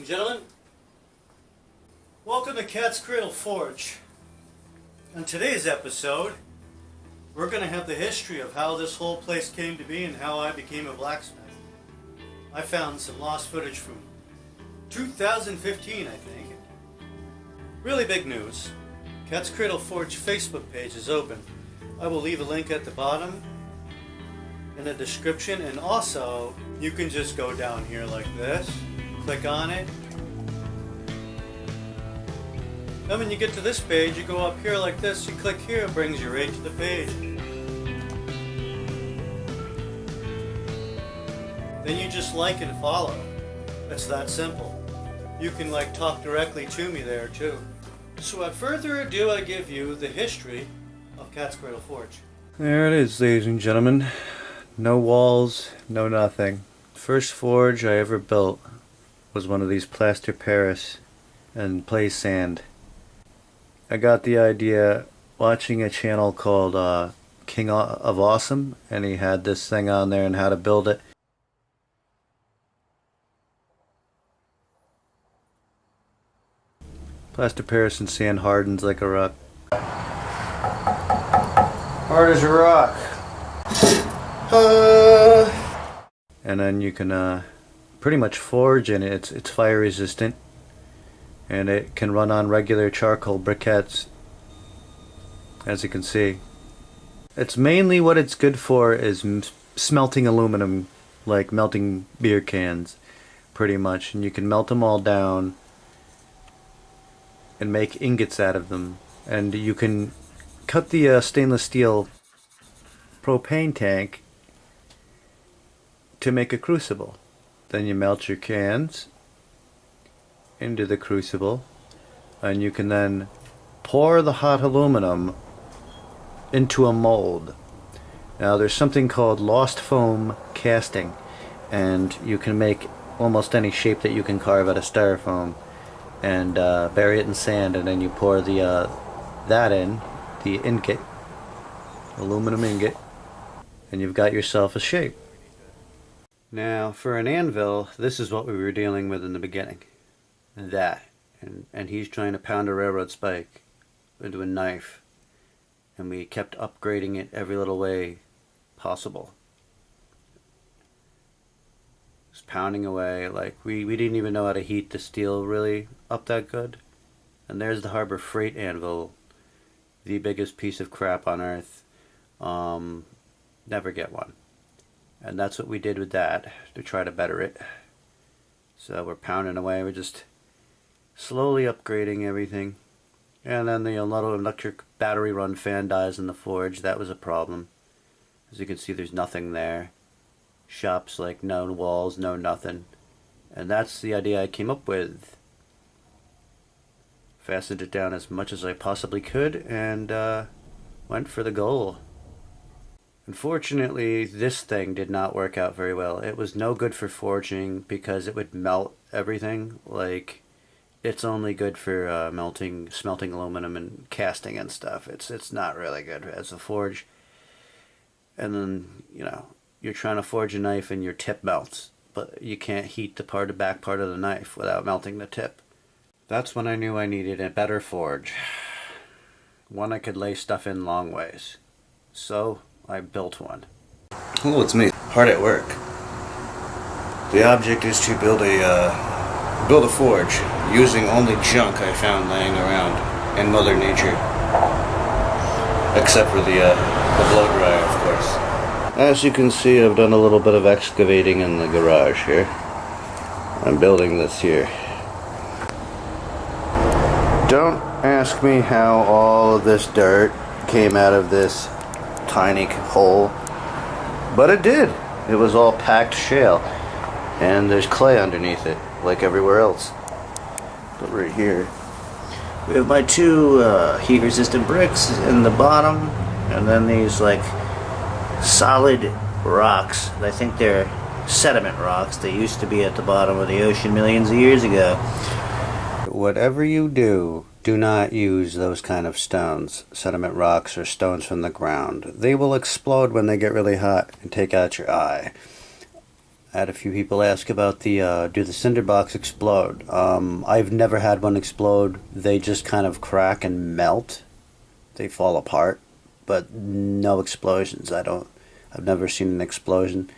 gentlemen, welcome to Cradle Forge. On today's episode, we're going to have the history of how this whole place came to be and how I became a blacksmith. I found some lost footage from 2015, I think. Really big news. Cradle Forge Facebook page is open. I will leave a link at the bottom in the description, and also you can just go down here like this, click on it. Then when you get to this page, you go up here like this, you click here, it brings you right to the page. Then you just like and follow. It's that simple. You can talk directly to me there too. So without further ado, I give you the history of Cradle Forge. There it is, ladies and gentlemen. No walls, no nothing. First forge I ever built was one of these plaster Paris and play sand. I got the idea watching a channel called King of Awesome, and he had this thing on there and how to build it. Plaster Paris and sand hardens like a rock. Hard as a rock. And then you can pretty much forge in it. It's fire resistant, and it can run on regular charcoal briquettes, as you can see. It's mainly what it's good for is smelting aluminum, like melting beer cans, pretty much. And you can melt them all down and make ingots out of them. And you can cut the stainless steel propane tank to make a crucible. Then you melt your cans into the crucible, and you can then pour the hot aluminum into a mold. Now there's something called lost foam casting, and you can make almost any shape that you can carve out of styrofoam and bury it in sand, and then you pour the that in, the ingot, aluminum ingot, and you've got yourself a shape. Now for an anvil, this is what we were dealing with in the beginning. That. And he's trying to pound a railroad spike into a knife. And we kept upgrading it every little way possible. Just pounding away. We didn't even know how to heat the steel really up that good. And there's the Harbor Freight anvil. The biggest piece of crap on earth. Never get one. And that's what we did with that to try to better it. So we're pounding away. We're just slowly upgrading everything. And then the little electric battery run fan dies in the forge. That was a problem. As you can see, there's nothing there. Shops no walls, no nothing. And that's the idea I came up with. Fastened it down as much as I possibly could and went for the goal. Unfortunately, this thing did not work out very well. It was no good for forging because it would melt everything. It's only good for smelting aluminum and casting and stuff. It's not really good as a forge. And then, you're trying to forge a knife and your tip melts, but you can't heat the back part of the knife without melting the tip. That's when I knew I needed a better forge. One I could lay stuff in long ways. So I built one. Oh, it's me. Hard at work. The object is to build a forge using only junk I found laying around in Mother Nature, except for the blow dryer, of course. As you can see, I've done a little bit of excavating in the garage here. I'm building this here. Don't ask me how all of this dirt came out of this tiny hole, but it did. It was all packed shale, and there's clay underneath it like everywhere else. But right here we have my two heat resistant bricks in the bottom, and then these solid rocks. I think they're sediment rocks. They used to be at the bottom of the ocean millions of years ago. Whatever you do, do not use those kind of stones, sediment rocks or stones from the ground. They will explode when they get really hot and take out your eye. I had a few people ask about the do the cinder blocks explode? I've never had one explode. They just kind of crack and melt. They fall apart, but no explosions. I've never seen an explosion.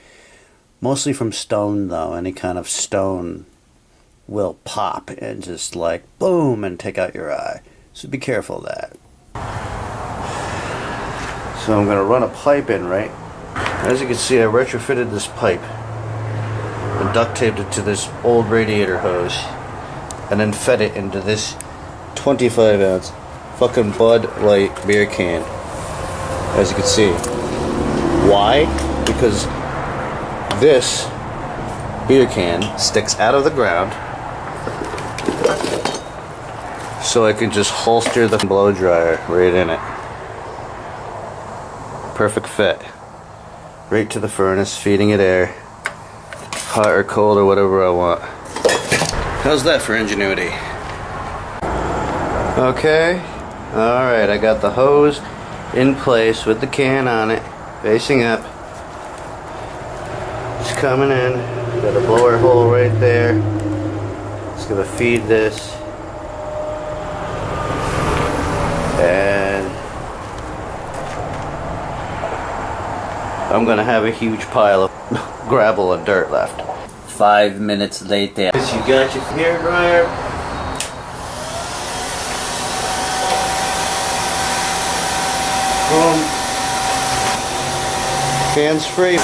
Mostly from stone though. Any kind of stone will pop and just like boom and take out your eye. So be careful of that. So I'm gonna run a pipe in, right? As you can see, I retrofitted this pipe and duct taped it to this old radiator hose and then fed it into this 25 ounce fucking Bud Light beer can. As you can see. Why? Because this beer can sticks out of the ground, so I can just holster the blow dryer right in it. Perfect fit. Right to the furnace, feeding it air, hot or cold or whatever I want. How's that for ingenuity? Okay, alright, I got the hose in place with the can on it, facing up. It's coming in. Got a blower hole right there. It's gonna feed this. And I'm gonna have a huge pile of gravel and dirt left. 5 minutes later. You got your hair dryer. Boom. Hands free.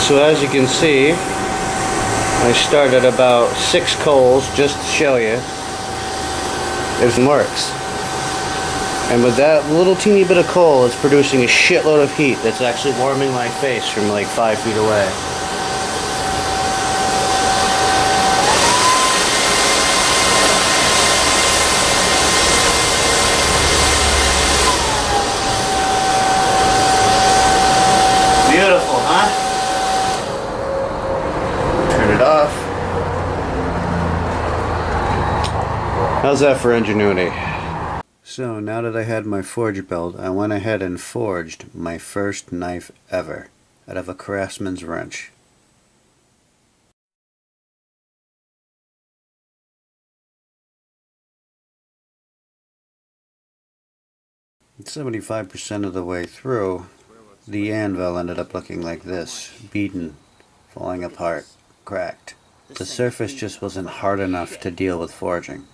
So as you can see, I started about 6 coals just to show you. It works. And with that little teeny bit of coal, it's producing a shitload of heat that's actually warming my face from like 5 feet away. Beautiful, huh? Turn it off. How's that for ingenuity? So now that I had my forge built, I went ahead and forged my first knife ever out of a craftsman's wrench. And 75% of the way through, the anvil ended up looking like this, beaten, falling apart, cracked. The surface just wasn't hard enough to deal with forging.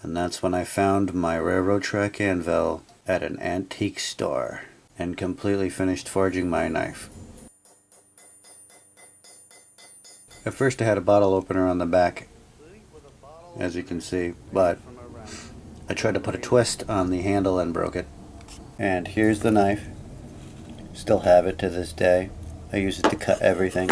And that's when I found my railroad track anvil at an antique store and completely finished forging my knife. At first I had a bottle opener on the back, as you can see, but I tried to put a twist on the handle and broke it. And here's the knife. Still have it to this day. I use it to cut everything.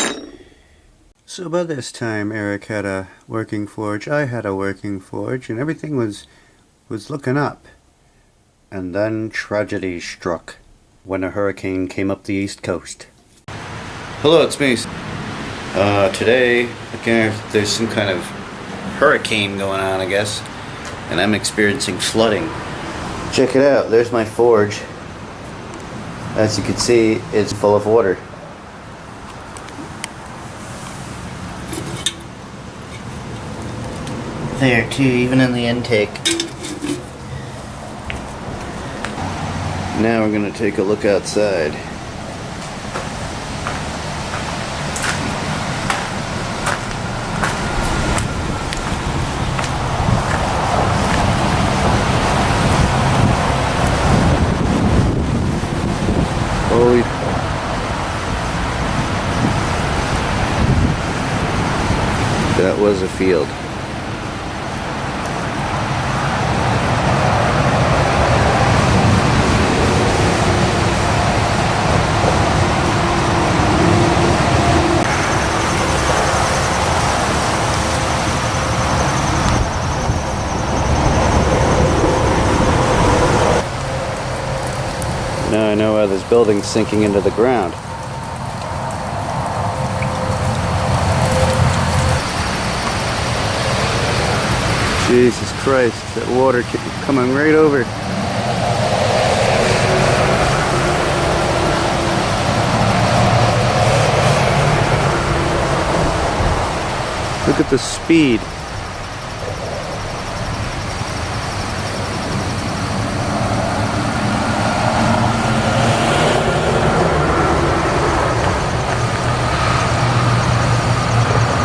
So by this time Eric had a working forge, I had a working forge, and everything was looking up. And then tragedy struck when a hurricane came up the east coast. Hello, it's me. Today, again, there's some kind of hurricane going on, I guess, and I'm experiencing flooding. Check it out, there's my forge. As you can see, it's full of water. There too, even in the intake. Now we're going to take a look outside. Holy... That was a field. Now I know why this building's sinking into the ground. Jesus Christ, that water coming right over. Look at the speed.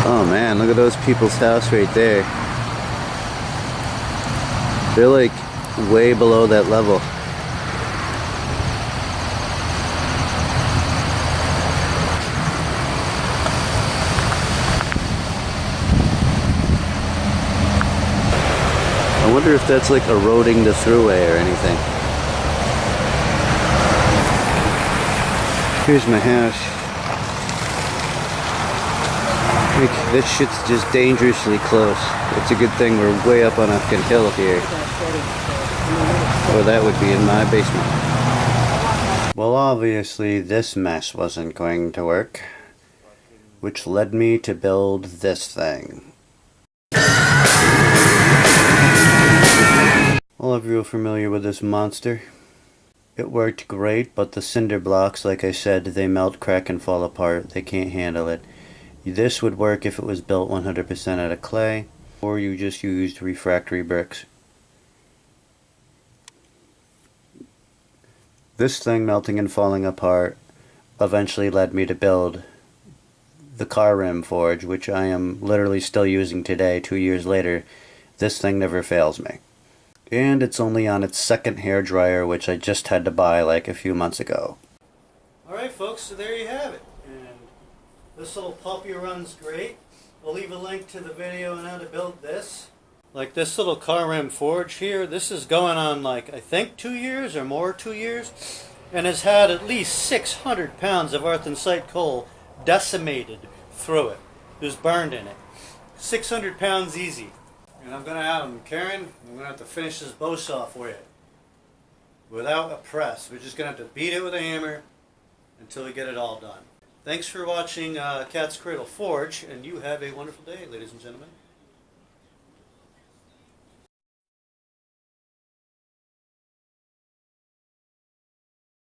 Oh man, look at those people's house right there. They're like way below that level. I wonder if that's like eroding the thruway or anything. Here's my house. Like, this shit's just dangerously close. It's a good thing we're way up on a fucking hill here. Or that would be in my basement. Well, obviously this mess wasn't going to work, which led me to build this thing. All of you are familiar with this monster. It worked great, but the cinder blocks, like I said, they melt, crack, and fall apart. They can't handle it. This would work if it was built 100% out of clay, or you just used refractory bricks. This thing melting and falling apart eventually led me to build the car rim forge, which I am literally still using today, 2 years later. This thing never fails me. And it's only on its second hairdryer, which I just had to buy like a few months ago. Alright folks, so there you have it. This little puppy runs great. I'll leave a link to the video on how to build this. Like this little car rim forge here, this is going on like, I think 2 years or more, 2 years. And has had at least 600 pounds of anthracite coal decimated through it. There's burned in it. 600 pounds easy. And I'm going to have them, Karen, I'm going to have to finish this bow saw for you. Without a press. We're just going to have to beat it with a hammer until we get it all done. Thanks for watching Cat's Cradle Forge, and you have a wonderful day, ladies and gentlemen.